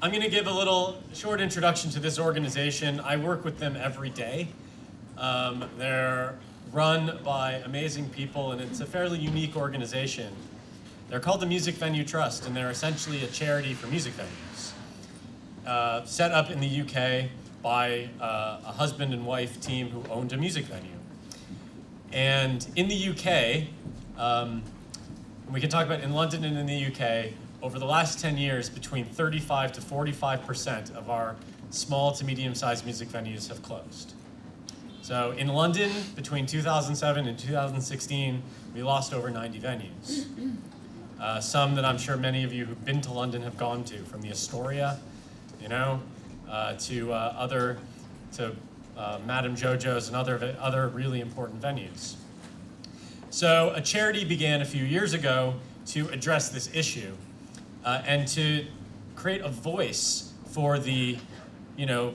I'm going to give a little short introduction to this organization. I work with them every day. They're run by amazing people, and it's a fairly unique organization. They're called the Music Venue Trust, and they're essentially a charity for music venues. Set up in the UK by a husband and wife team who owned a music venue. And in the UK, we can talk about in London and in the UK, over the last 10 years, between 35 to 45% of our small to medium-sized music venues have closed. So in London, between 2007 and 2016, we lost over 90 venues. Some that I'm sure many of you who've been to London have gone to, from the Astoria, you know, to Madame Jojo's and other really important venues. So a charity began a few years ago to address this issue and to create a voice for the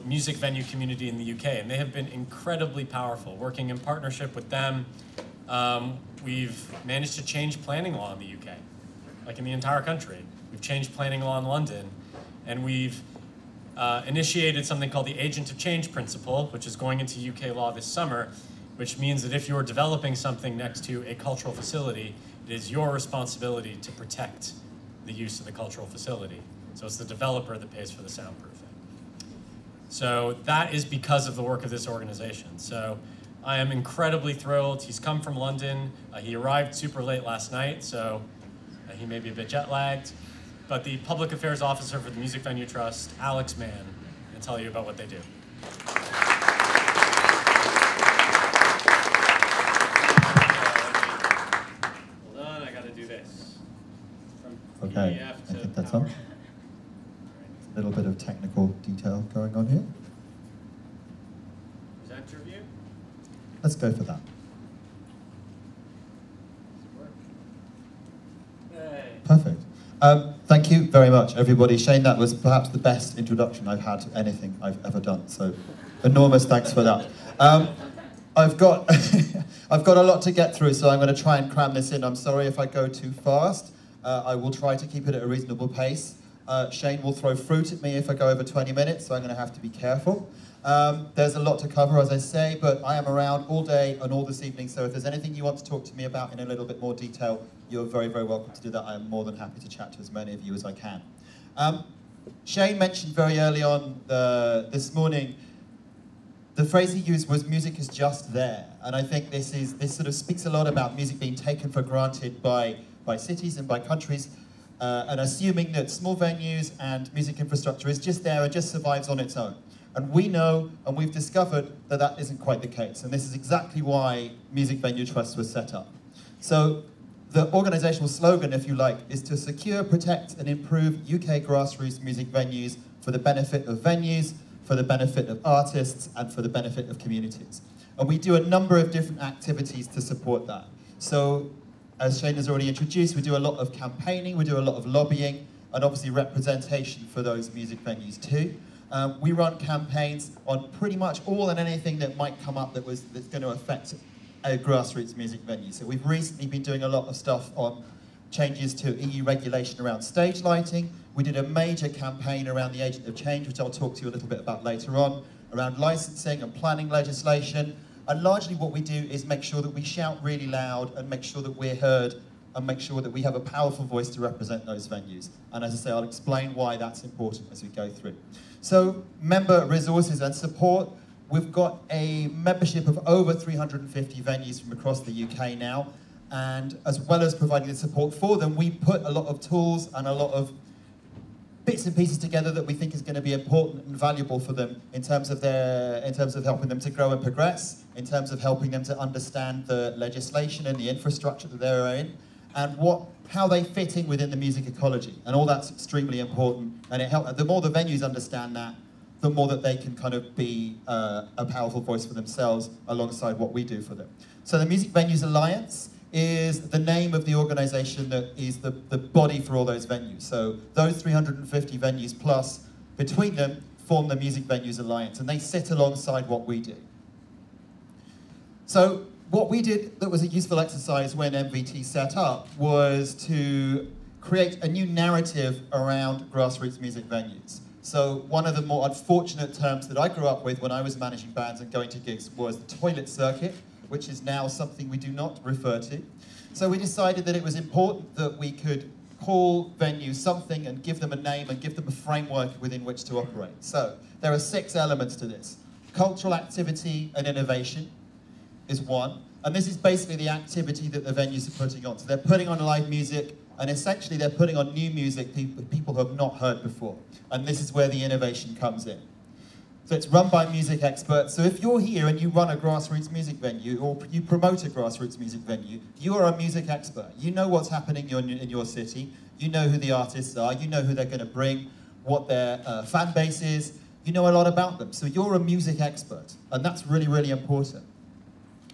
music venue community in the UK. And they have been incredibly powerful. Working in partnership with them, we've managed to change planning law in the UK, like in the entire country. We've changed planning law in London, and we've initiated something called the Agent of Change principle, which is going into UK law this summer, which means that if you're developing something next to a cultural facility, it is your responsibility to protect the use of the cultural facility. So it's the developer that pays for the soundproofing. So that is because of the work of this organization. So I am incredibly thrilled. He's come from London. He arrived super late last night, so he may be a bit jet lagged. But the Public Affairs Officer for the Music Venue Trust, Alex Mann, will tell you about what they do. Hold on, I got to do this. From okay, PDF I to think that's power. on. A little bit of technical detail going on here. Presenter view? Let's go for that. Hey. Perfect. Thank you very much, everybody. Shane, that was perhaps the best introduction I've had to anything I've ever done, so enormous thanks for that. I've got a lot to get through, so I'm going to try and cram this in. I'm sorry if I go too fast. I will try to keep it at a reasonable pace. Shane will throw fruit at me if I go over 20 minutes, so I'm going to have to be careful. There's a lot to cover, as I say, but I am around all day and all this evening, so if there's anything you want to talk to me about in a little bit more detail, you're very, very welcome to do that. I am more than happy to chat to as many of you as I can. Shane mentioned very early on this morning, the phrase he used was music is just there. And I think this sort of speaks a lot about music being taken for granted by cities and by countries, and assuming that small venues and music infrastructure is just there and just survives on its own. And we know, and we've discovered, that that isn't quite the case. And this is exactly why Music Venue Trust was set up. So the organizational slogan, if you like, is to secure, protect, and improve UK grassroots music venues for the benefit of venues, for the benefit of artists, and for the benefit of communities. And we do a number of different activities to support that. So, as Shane has already introduced, we do a lot of campaigning, we do a lot of lobbying, and obviously representation for those music venues too. We run campaigns on pretty much all and anything that might come up that's going to affect a grassroots music venue. So we've recently been doing a lot of stuff on changes to EU regulation around stage lighting. We did a major campaign around the Agent of Change, which I'll talk to you a little bit about later on, around licensing and planning legislation. And largely what we do is make sure that we shout really loud and make sure that we're heard and make sure that we have a powerful voice to represent those venues. And as I say, I'll explain why that's important as we go through. So, member resources and support. We've got a membership of over 350 venues from across the UK now, and as well as providing the support for them, we put a lot of tools and a lot of bits and pieces together that we think is going to be important and valuable for them in terms of helping them to grow and progress, in terms of helping them to understand the legislation and the infrastructure that they're in, and how they fit in within the music ecology. And all that's extremely important. And the more the venues understand that, the more that they can kind of be a powerful voice for themselves alongside what we do for them. So the Music Venues Alliance is the name of the organization that is the body for all those venues. So those 350 venues plus, between them, form the Music Venues Alliance, and they sit alongside what we do. So what we did that was a useful exercise when MVT set up was to create a new narrative around grassroots music venues. So one of the more unfortunate terms that I grew up with when I was managing bands and going to gigs was the toilet circuit, which is now something we do not refer to. So we decided that it was important that we could call venues something and give them a name and give them a framework within which to operate. So there are 6 elements to this. Cultural activity and innovation is one, and this is basically the activity that the venues are putting on. So they're putting on live music, and essentially they're putting on new music people who have not heard before. And this is where the innovation comes in. So it's run by music experts. So if you're here and you run a grassroots music venue, or you promote a grassroots music venue, you are a music expert. You know what's happening in your city. You know who the artists are. You know who they're going to bring, what their fan base is. You know a lot about them. So you're a music expert, and that's really, really important.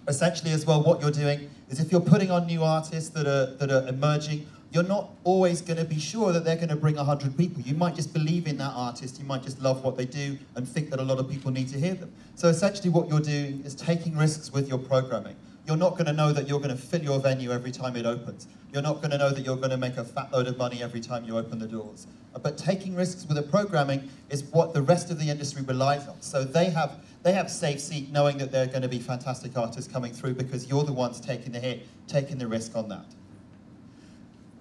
Essentially as well, what you're doing is if you're putting on new artists that are emerging, you're not always going to be sure that they're going to bring 100 people. You might just believe in that artist, you might just love what they do and think that a lot of people need to hear them. So essentially what you're doing is taking risks with your programming. You're not going to know that you're going to fill your venue every time it opens. You're not going to know that you're going to make a fat load of money every time you open the doors. But taking risks with the programming is what the rest of the industry relies on. So they have safe seat knowing that they're going to be fantastic artists coming through because you're the ones taking the hit, taking the risk on that.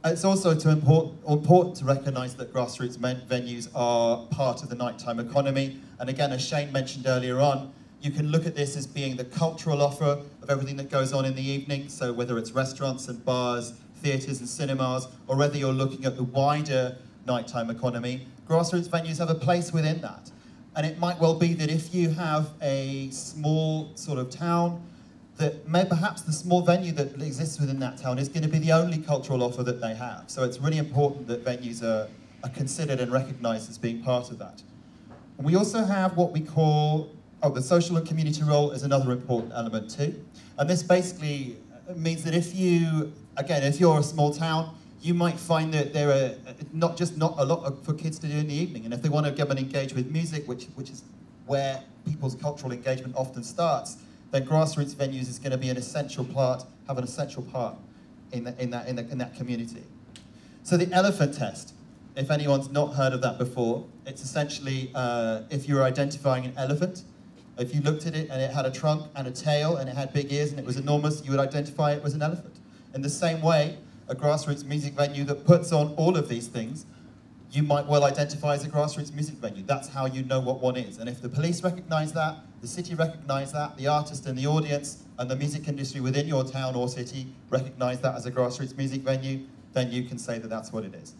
It's also important to recognise that grassroots venues are part of the nighttime economy. And again, as Shane mentioned earlier on, you can look at this as being the cultural offer of everything that goes on in the evening. So whether it's restaurants and bars, theatres and cinemas, or whether you're looking at the wider nighttime economy, grassroots venues have a place within that. And it might well be that if you have a small sort of town, that perhaps the small venue that exists within that town is going to be the only cultural offer that they have. So it's really important that venues are considered and recognised as being part of that. And we also have what we call, the social and community role is another important element too. And this basically means that if you're a small town, you might find that there are not a lot for kids to do in the evening. And if they want to come and engage with music, which is where people's cultural engagement often starts, then grassroots venues is going to be an essential part, have an essential part in that community. So the elephant test, if anyone's not heard of that before, it's essentially if you're identifying an elephant, if you looked at it and it had a trunk and a tail and it had big ears and it was enormous, you would identify it as an elephant. In the same way, a grassroots music venue that puts on all of these things, you might well identify as a grassroots music venue. That's how you know what one is. And if the police recognise that, the city recognise that, the artist and the audience and the music industry within your town or city recognise that as a grassroots music venue, then you can say that that's what it is.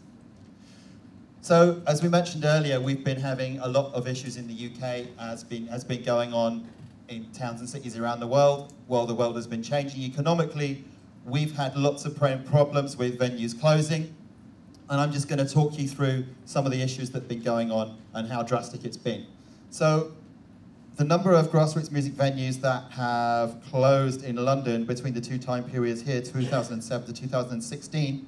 So, as we mentioned earlier, we've been having a lot of issues in the UK, has been going on in towns and cities around the world. While the world has been changing economically, we've had lots of problems with venues closing. And I'm just going to talk you through some of the issues that have been going on and how drastic it's been. So, the number of grassroots music venues that have closed in London between the two time periods here, 2007 to 2016,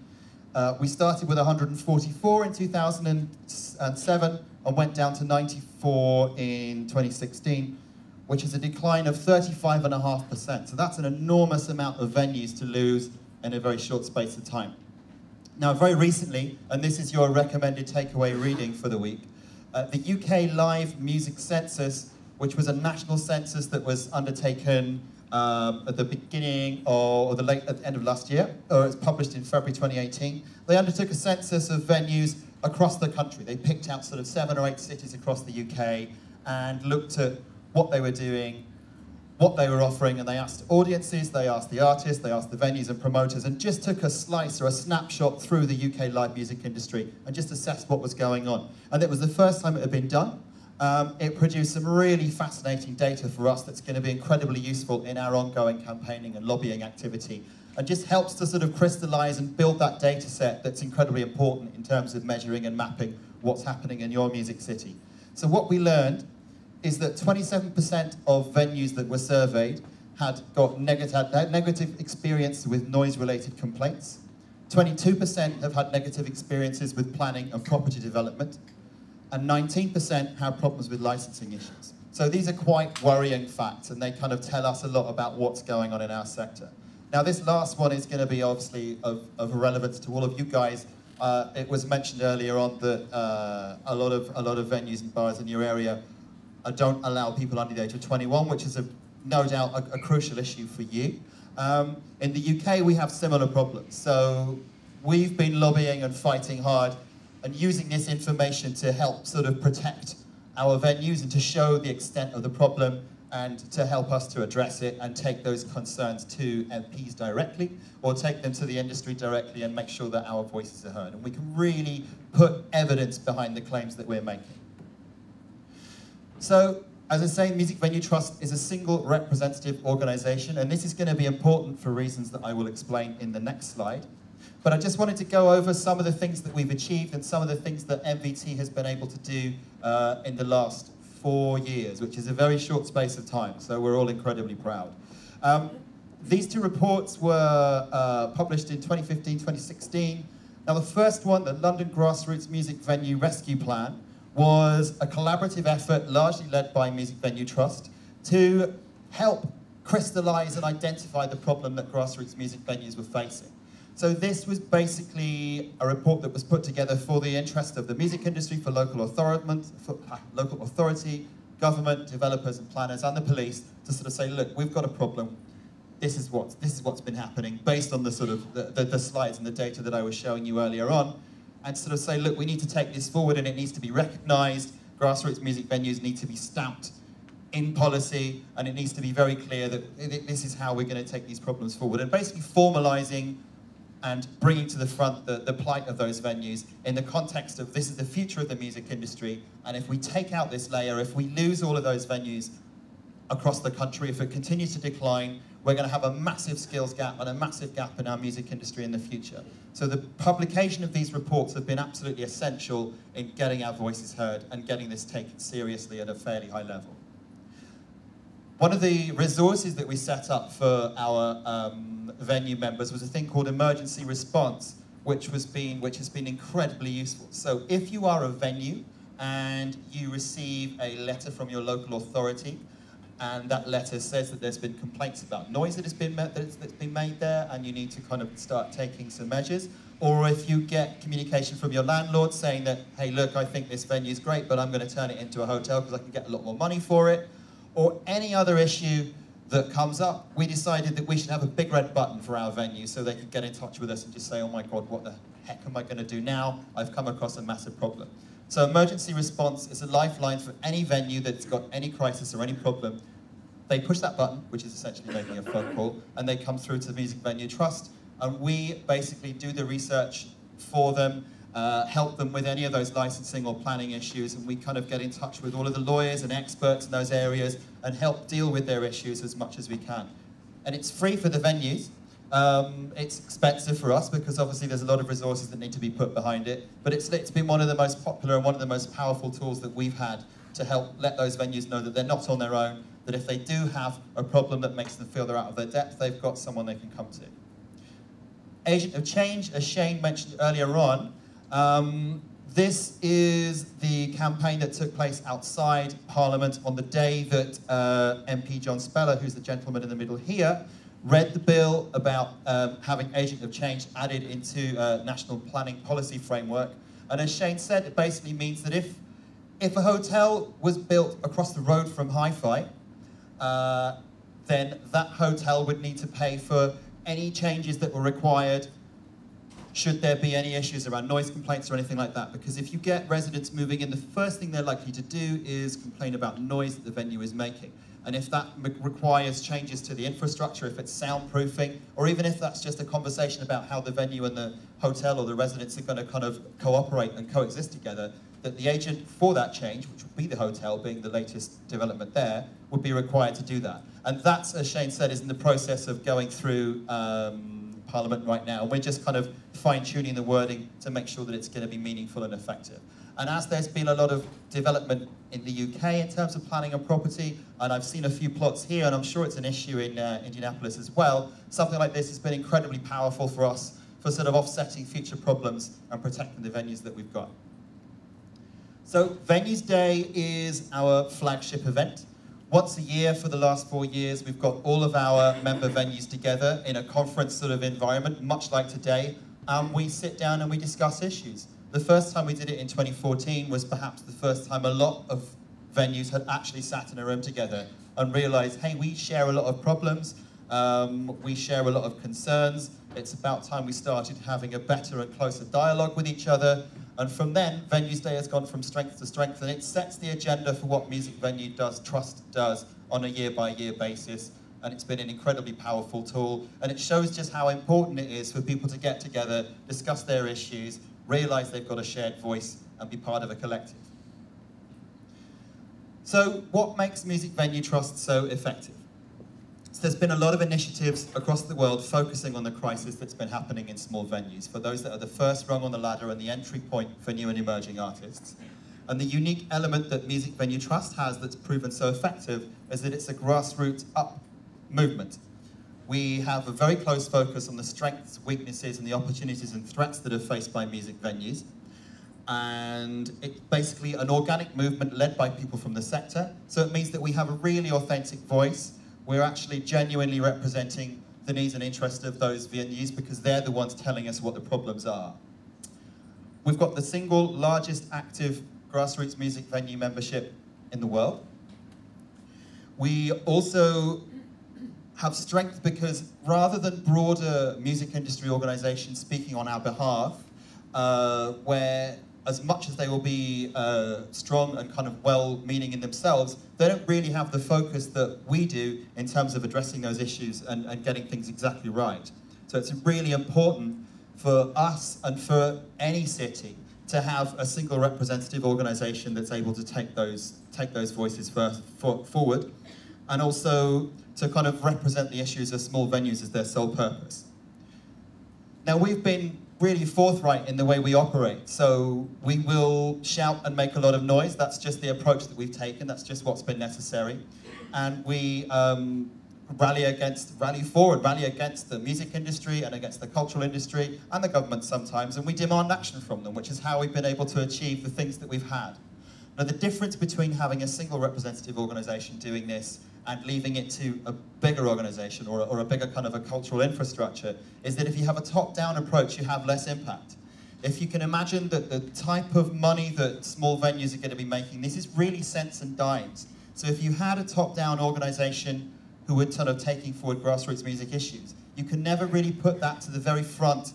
we started with 144 in 2007 and went down to 94 in 2016, which is a decline of 35.5%. So that's an enormous amount of venues to lose in a very short space of time. Now, very recently, and this is your recommended takeaway reading for the week, the UK Live Music Census, which was a national census that was undertaken at the beginning or at the end of last year, or it's published in February 2018. They undertook a census of venues across the country. They picked out sort of 7 or 8 cities across the UK and looked at what they were doing, what they were offering, and they asked audiences, they asked the artists, they asked the venues and promoters, and just took a slice or a snapshot through the UK live music industry and just assessed what was going on. And it was the first time it had been done. It produced some really fascinating data for us that's going to be incredibly useful in our ongoing campaigning and lobbying activity, and just helps to sort of crystallize and build that data set that's incredibly important in terms of measuring and mapping what's happening in your music city. So what we learned is that 27% of venues that were surveyed had negative experience with noise-related complaints. 22% have had negative experiences with planning and property development, and 19% have problems with licensing issues. So these are quite worrying facts, and they kind of tell us a lot about what's going on in our sector. Now, this last one is going to be obviously of relevance to all of you guys, It was mentioned earlier on that a lot of venues and bars in your area don't allow people under the age of 21, which is no doubt a crucial issue for you. In the UK, we have similar problems. So we've been lobbying and fighting hard and using this information to help sort of protect our venues and to show the extent of the problem and to help us to address it and take those concerns to MPs directly or take them to the industry directly and make sure that our voices are heard. And we can really put evidence behind the claims that we're making. So, as I say, Music Venue Trust is a single representative organisation, and this is going to be important for reasons that I will explain in the next slide. But I just wanted to go over some of the things that we've achieved and some of the things that MVT has been able to do in the last 4 years, which is a very short space of time, so we're all incredibly proud. These two reports were published in 2015, 2016. Now the first one, the London Grassroots Music Venue Rescue Plan, was a collaborative effort largely led by Music Venue Trust to help crystallise and identify the problem that grassroots music venues were facing. So this was basically a report that was put together for the interest of the music industry, for local authority, government, developers and planners and the police to sort of say, look, we've got a problem. This is what's been happening based on the sort of the slides and the data that I was showing you earlier on, and sort of say, look, we need to take this forward and it needs to be recognised. Grassroots music venues need to be stamped in policy, and it needs to be very clear that this is how we're going to take these problems forward, and basically formalising and bringing to the front the plight of those venues in the context of this is the future of the music industry, and if we take out this layer, if we lose all of those venues across the country, if it continues to decline, we're going to have a massive skills gap and a massive gap in our music industry in the future. So the publication of these reports have been absolutely essential in getting our voices heard and getting this taken seriously at a fairly high level. One of the resources that we set up for our venue members was a thing called emergency response, which has been incredibly useful. So if you are a venue and you receive a letter from your local authority, and that letter says that there's been complaints about noise that's been made there, and you need to kind of start taking some measures. Or if you get communication from your landlord saying that, hey, look, I think this venue is great, but I'm going to turn it into a hotel because I can get a lot more money for it. Or any other issue that comes up, we decided that we should have a big red button for our venue so they could get in touch with us and just say, oh my God, what the heck am I going to do now? I've come across a massive problem. So emergency response is a lifeline for any venue that's got any crisis or any problem. They push that button, which is essentially making a phone call, and they come through to the Music Venue Trust, and we basically do the research for them, help them with any of those licensing or planning issues, and we kind of get in touch with all of the lawyers and experts in those areas and help deal with their issues as much as we can. And it's free for the venues. It's expensive for us because obviously there's a lot of resources that need to be put behind it, but it's been one of the most popular and one of the most powerful tools that we've had to help let those venues know that they're not on their own, that if they do have a problem that makes them feel they're out of their depth, they've got someone they can come to. Agent of Change, as Shane mentioned earlier on, this is the campaign that took place outside Parliament on the day that MP John Speller, who's the gentleman in the middle here, read the bill about having Agent of Change added into National Planning Policy Framework. And as Shane said, it basically means that if a hotel was built across the road from Hi-Fi, then that hotel would need to pay for any changes that were required should there be any issues around noise complaints or anything like that. Because if you get residents moving in, the first thing they're likely to do is complain about noise that the venue is making. And if that requires changes to the infrastructure, if it's soundproofing, or even if that's just a conversation about how the venue and the hotel or the residents are going to kind of cooperate and coexist together, that the agent for that change, which would be the hotel being the latest development there, would be required to do that. And that's, as Shane said, is in the process of going through Parliament right now. We're just kind of fine-tuning the wording to make sure that it's going to be meaningful and effective. And as there's been a lot of development in the UK in terms of planning and property, and I've seen a few plots here, and I'm sure it's an issue in Indianapolis as well, something like this has been incredibly powerful for us for sort of offsetting future problems and protecting the venues that we've got. So Venues Day is our flagship event. Once a year for the last 4 years, we've got all of our member venues together in a conference sort of environment, much like today, We sit down and we discuss issues. The first time we did it in 2014 was perhaps the first time a lot of venues had actually sat in a room together and realized, hey, we share a lot of problems, we share a lot of concerns. It's about time we started having a better and closer dialogue with each other. And from then, Venues Day has gone from strength to strength, and it sets the agenda for what Music Venue Trust does on a year-by-year basis. And it's been an incredibly powerful tool, and it shows just how important it is for people to get together, discuss their issues, realize they've got a shared voice, and be part of a collective. So what makes Music Venue Trust so effective? So there's been a lot of initiatives across the world focusing on the crisis that's been happening in small venues, for those that are the first rung on the ladder and the entry point for new and emerging artists. And the unique element that Music Venue Trust has that's proven so effective is that it's a grassroots up movement. We have a very close focus on the strengths, weaknesses, and the opportunities and threats that are faced by music venues. And it's basically an organic movement led by people from the sector. So it means that we have a really authentic voice. We're actually genuinely representing the needs and interests of those venues because they're the ones telling us what the problems are. We've got the single largest active grassroots music venue membership in the world. We also have strength because rather than broader music industry organizations speaking on our behalf, where as much as they will be strong and kind of well-meaning in themselves, they don't really have the focus that we do in terms of addressing those issues and getting things exactly right. So it's really important for us and for any city to have a single representative organization that's able to take those voices forward, and also to kind of represent the issues of small venues as their sole purpose. Now, we've been really forthright in the way we operate, so we will shout and make a lot of noise. That's just the approach that we've taken. That's just what's been necessary. And we rally against the music industry and against the cultural industry and the government sometimes, and we demand action from them, which is how we've been able to achieve the things that we've had. Now, the difference between having a single representative organization doing this and leaving it to a bigger organization or a bigger kind of a cultural infrastructure is that if you have a top-down approach, you have less impact. If you can imagine that the type of money that small venues are going to be making, this is really cents and dimes. So if you had a top-down organization who were sort of taking forward grassroots music issues, you can never really put that to the very front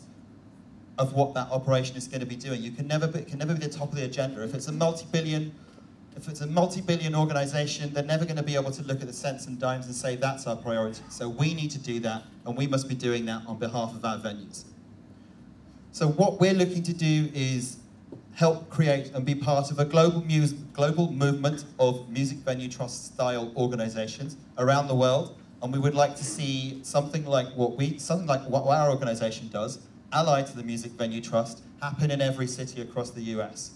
of what that operation is going to be doing. It can never be the top of the agenda. If it's a multi-billion organization, they're never going to be able to look at the cents and dimes and say that's our priority. So we need to do that, and we must be doing that on behalf of our venues. So what we're looking to do is help create and be part of a global movement of music venue trust style organizations around the world, and we would like to see something like what our organization does, allied to the Music Venue Trust, happen in every city across the US.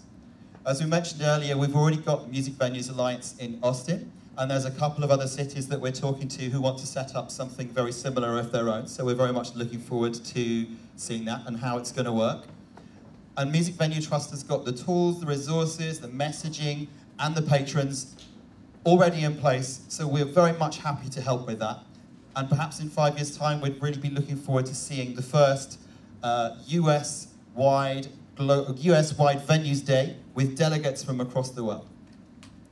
As we mentioned earlier, we've already got the Music Venues Alliance in Austin, and there's a couple of other cities that we're talking to who want to set up something very similar of their own, so we're very much looking forward to seeing that and how it's going to work. And Music Venue Trust has got the tools, the resources, the messaging, and the patrons already in place, so we're very much happy to help with that. And perhaps in 5 years' time, we'd really be looking forward to seeing the first US-wide Venues Day with delegates from across the world.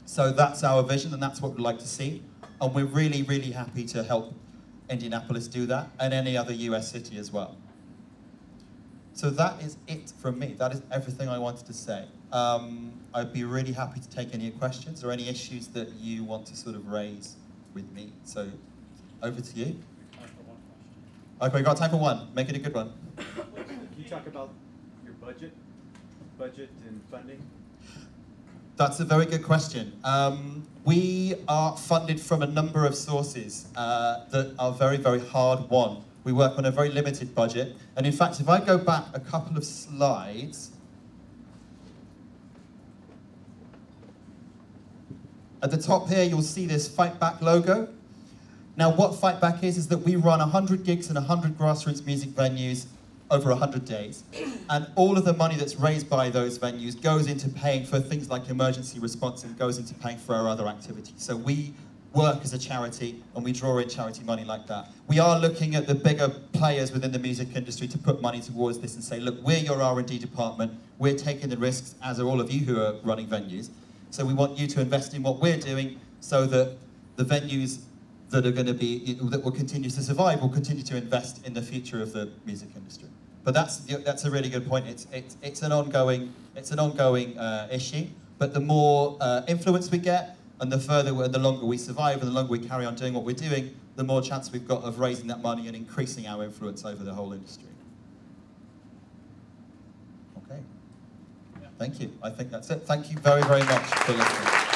So that's our vision, and that's what we'd like to see. And we're really, really happy to help Indianapolis do that, and any other US city as well. So that is it from me. That is everything I wanted to say. I'd be really happy to take any questions or any issues that you want to sort of raise with me. So over to you. Okay, we've got time for one. Make it a good one. Can you talk about your budget and funding? That's a very good question. We are funded from a number of sources that are very, very hard won. We work on a very limited budget. And in fact, if I go back a couple of slides, at the top here, you'll see this Fight Back logo. Now, what Fight Back is that we run 100 gigs and 100 grassroots music venues over 100 days. And all of the money that's raised by those venues goes into paying for things like emergency response and goes into paying for our other activities. So we work as a charity, and we draw in charity money like that. We are looking at the bigger players within the music industry to put money towards this and say, look, we're your R&D department, we're taking the risks, as are all of you who are running venues. So we want you to invest in what we're doing so that the venues that are going to be, that will continue to survive, will continue to invest in the future of the music industry. But that's a really good point. It's an ongoing issue. But the more influence we get, and the longer we survive, and the longer we carry on doing what we're doing, the more chance we've got of raising that money and increasing our influence over the whole industry. Okay. Thank you. I think that's it. Thank you very, very much for listening.